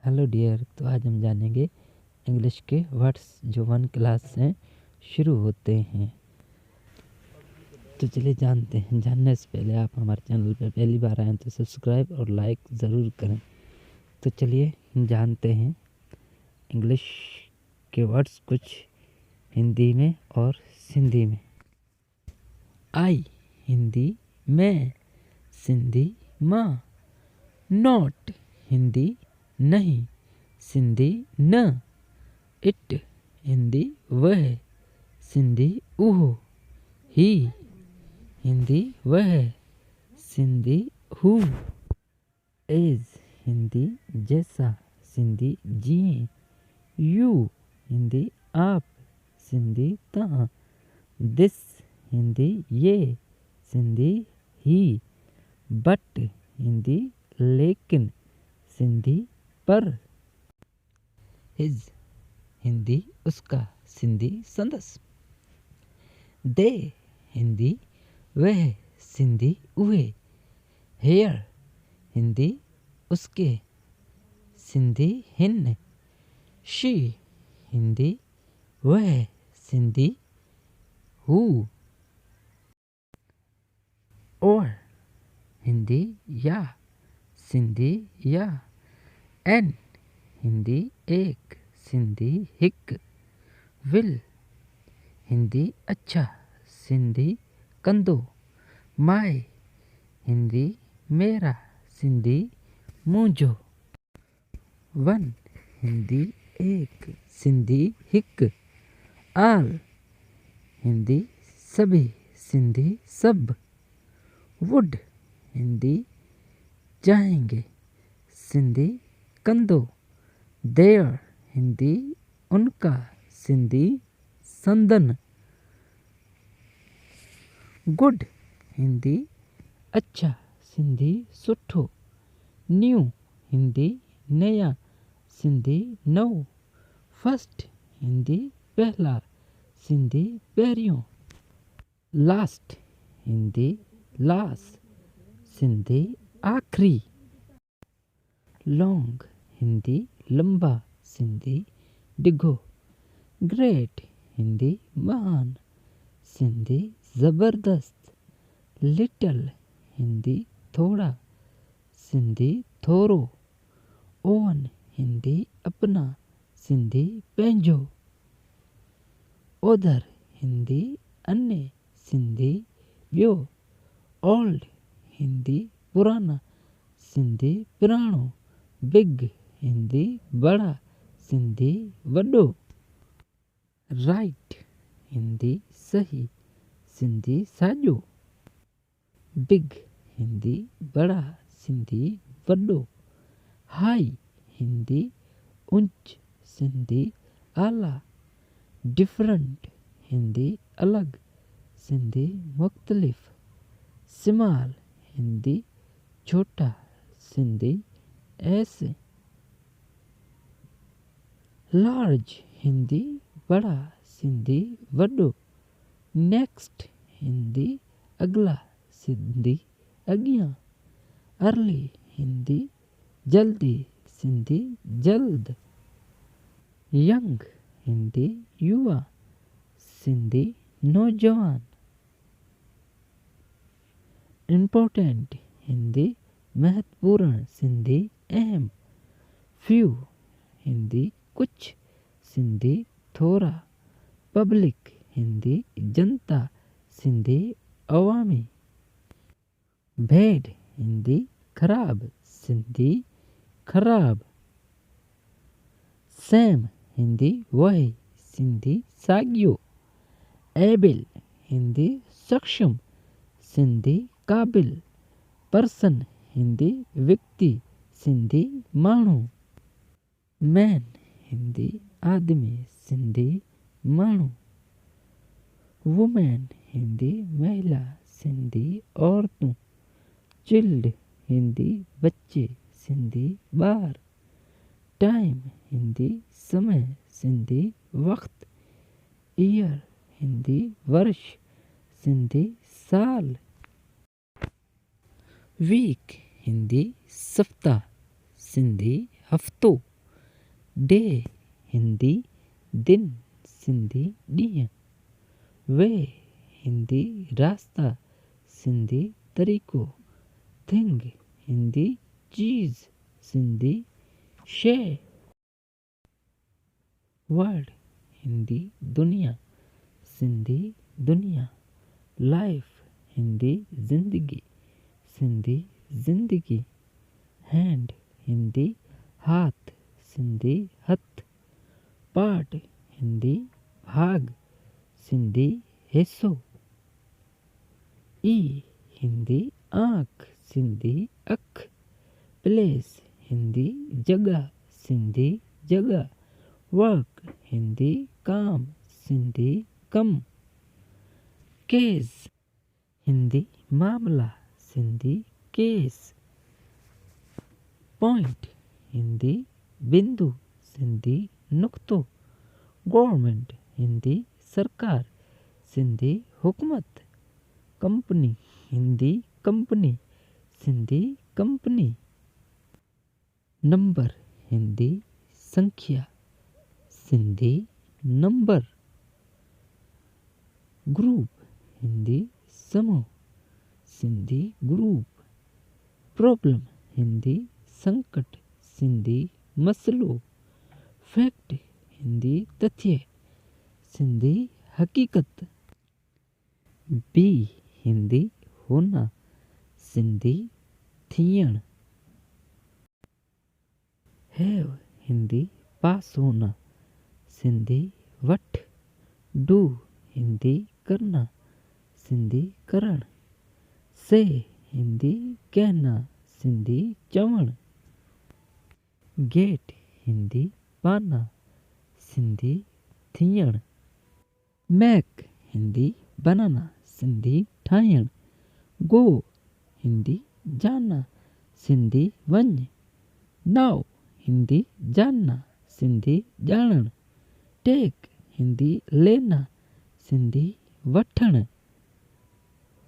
Hello dear. तो आज हम जानेंगे इंग्लिश के वर्ड्स जो 1 क्लास से शुरू होते हैं। तो चलिए जानते हैं। जानने से पहले आप हमारे चैनल पर पहली बार आए तो सब्सक्राइब और लाइक ज़रूर करें। तो चलिए जानते हैं इंग्लिश के वर्ड्स कुछ हिंदी में और सिंधी में। आई हिंदी मैं, सिंधी माँ। नॉट हिंदी नहीं, सिंधी न। इट हिंदी वह, सिंधी उह। ही हिंदी वह, सिंधी हु। एज हिंदी जैसा, सिंधी जिए। यू हिंदी आप, सिंधी तहाँ। दिस हिंदी ये, सिंधी ही। बट हिंदी लेकिन, सिंधी पर। हिज हिंदी उसका, सिंधी संदस। दे हिंदी वह, सिंधी उहे। हेयर हिंदी उसके, सिंधी हिन। शी हिंदी वह, सिंधी हु। और हिंदी या, सिंधी या। एन हिंदी एक, सिंधी हिक। विल हिंदी अच्छा, सिंधी कंदो। माय हिंदी मेरा, सिंधी मुंहिंजो। वन हिंदी एक, सिंधी हिक। आल हिंदी सभी, सिंधी सब। वुड हिंदी चाहेंगे, सिंधी कंदो। देयर हिंदी उनका, सिंधी संदन। गुड हिंदी अच्छा, सिंधी सुठो। न्यू हिंदी नया, सिंधी नओ। फर्स्ट हिंदी पहला, सिंधी पहिरियों। लास्ट हिंदी लास, सिंधी आखिरी। लॉन्ग हिंदी लंबा, सिंधी डिघो। ग्रेट हिंदी महान, सिंधी ज़बरदस्त। लिटिल हिंदी थोड़ा, सिंधी थोरो। ओन हिंदी अपना, सिंधी पंहिंजो। ओधर हिंदी अन्य, सिंधी ॿियो। ओल्ड हिंदी पुराना, सिंधी पुराणो। बिग हिंदी बड़ा, सिंधी वॾो। राइट हिंदी सही, सिंधी साॼो। बिग हिंदी बड़ा, सिंधी वॾो। हाई हिंदी ऊंच, सिंधी आला। डिफरेंट हिंदी अलग, सिंधी मुख्तलिफ। स्मॉल हिंदी छोटा, सिंधी ऐसे। लार्ज हिंदी बड़ा, सिंधी वॾो। नेक्स्ट हिंदी अगला, सिंधी अॻियां। अर्ली हिंदी जल्दी, सिंधी जल्द। यंग हिंदी युवा, सिंधी नौजवान। इम्पोर्टेंट हिंदी महत्वपूर्ण, सिंधी अहम। फ्यू हिंदी कुछ, सिंधी थोड़ा। पब्लिक हिंदी जनता, सिंधी अवामी। बैड हिंदी खराब, सिंधी खराब। सेम हिंदी वही, सिंधी साॻियो। एबिल हिंदी सक्षम, सिंधी काबिल। पर्सन हिंदी व्यक्ति, सिंधी माण्हू। मैन हिंदी आदमी, सिंधी माण्हू। वुमेन हिंदी महिला, सिंधी औरतों। चिल्ड हिंदी बच्चे, सिंधी बार। टाइम हिंदी समय, सिंधी वक्त। ईयर हिंदी वर्ष, सिंधी साल। वीक हिंदी सप्ताह, सिंधी हफ्तो। डे हिंदी दिन सिंधी ॾींहं। वे हिंदी रास्ता सिंधी तरीक़ो। थिंग हिंदी चीज़ सिंधी शइ। वर्ड हिंदी दुनिया सिंधी दुनिया। लाइफ हिंदी ज़िंदगी सिंधी ज़िंदगी। हैंड हिंदी हाथ सिंधी हथ। पार्ट हिंदी भाग सिंधी हिस्सो। ई हिंदी आँख सिंधी अख। प्लेस हिंदी जगह सिंधी जगह। वर्क हिंदी काम सिंधी कम। केस हिंदी मामला सिंधी केस। पॉइंट हिंदी बिंदु सिंधी नुक्तो। गवर्नमेंट हिंदी सरकार सिंधी हुकूमत। Company Hindi company Sindhi company. Number Hindi संख्या सिंधी नंबर। ग्रुप हिंदी समूह सिंधी ग्रुप। प्रॉब्लम हिंदी संकट सिंधी मसलो। फैक्ट हिंदी तथ्य सिंधी हकीकत। बी हिंदी होना सिंधी थियण। हैव हिंदी पास होना सिंधी वठ। डू हिंदी करना सिंधी करण। से हिंदी कहना सिंधी चवण। गेट हिंदी पाना सिंधी थियण। मैक हिंदी बनाना सिंधी ठाहिण। गो हिंदी जाना सिंधी वञ। नाउ हिंदी जानना सिंधी ॼाणण। टेक हिंदी लेना सिंधी वठण।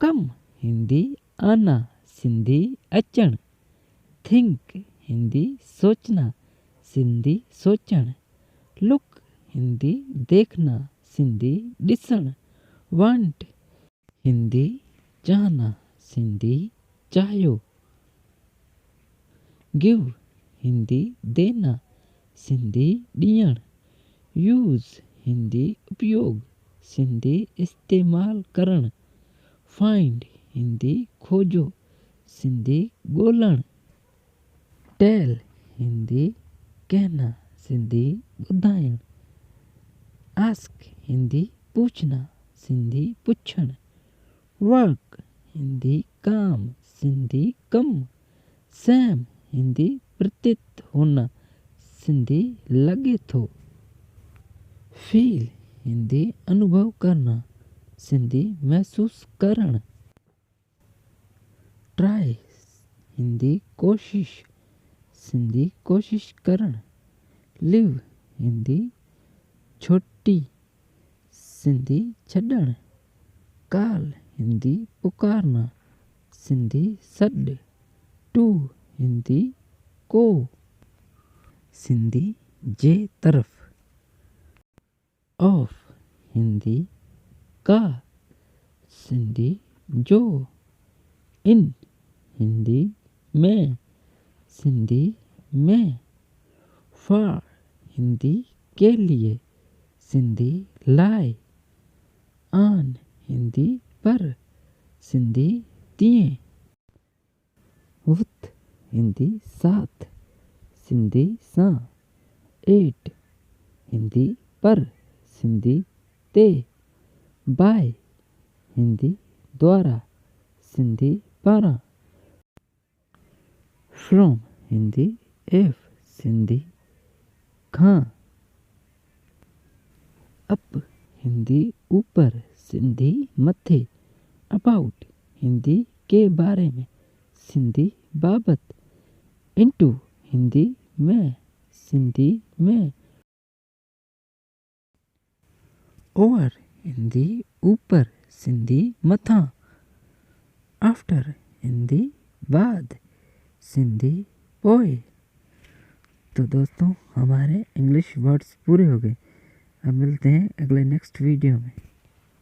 कम हिंदी आना सिंधी अचण। थिंक हिंदी सोचना सिंधी सोचण। लुक हिंदी देखना सिंधी ॾिसण। वांट हिंदी चाहना सिंधी चाहियो। गिव हिंदी देना सिंधी ॾियण। यूज़ हिंदी उपयोग सिंधी इस्तेमाल करण। फाइंड हिंदी खोजो सिंधी ॻोल्हण। टेल हिंदी कहना सिंधी ॿुधाइण। आस्क हिंदी पूछना सिंधी पुछण। वर्क हिंदी काम सिंधी कम। सेम हिंदी प्रतीत होना सिंधी लगे थो। फील हिंदी अनुभव करना सिंधी महसूस करण। ट्राई हिंदी कोशिश सिंधी कोशिश करण। लिव हिंदी छोटी सिंधी छॾण। काल हिंदी पुकारना सिंधी सॾ। टू हिंदी को सिंधी जे तरफ़। ऑफ हिंदी का सिंधी जो। इन हिंदी में सिंधी में। फॉर हिंदी के लिए सिंधी लाइ। आन हिंदी पर सिंधी तीअं। विथ हिंदी साथ सिंधी सां। एट हिंदी पर सिंधी ते। बाय हिंदी द्वारा सिंधी पारां। From Hindi F Sindhi Khan. Up Hindi ऊपर सिंधी मथे। अबाउट हिंदी के बारे में सिंधी बाबत। इनटू हिंदी में सिंधी में। ओवर हिंदी ऊपर सिंधी मथां। आफ्टर हिंदी बाद सिंधी पोइ। तो दोस्तों हमारे इंग्लिश वर्ड्स पूरे हो गए। अब मिलते हैं अगले नेक्स्ट वीडियो में।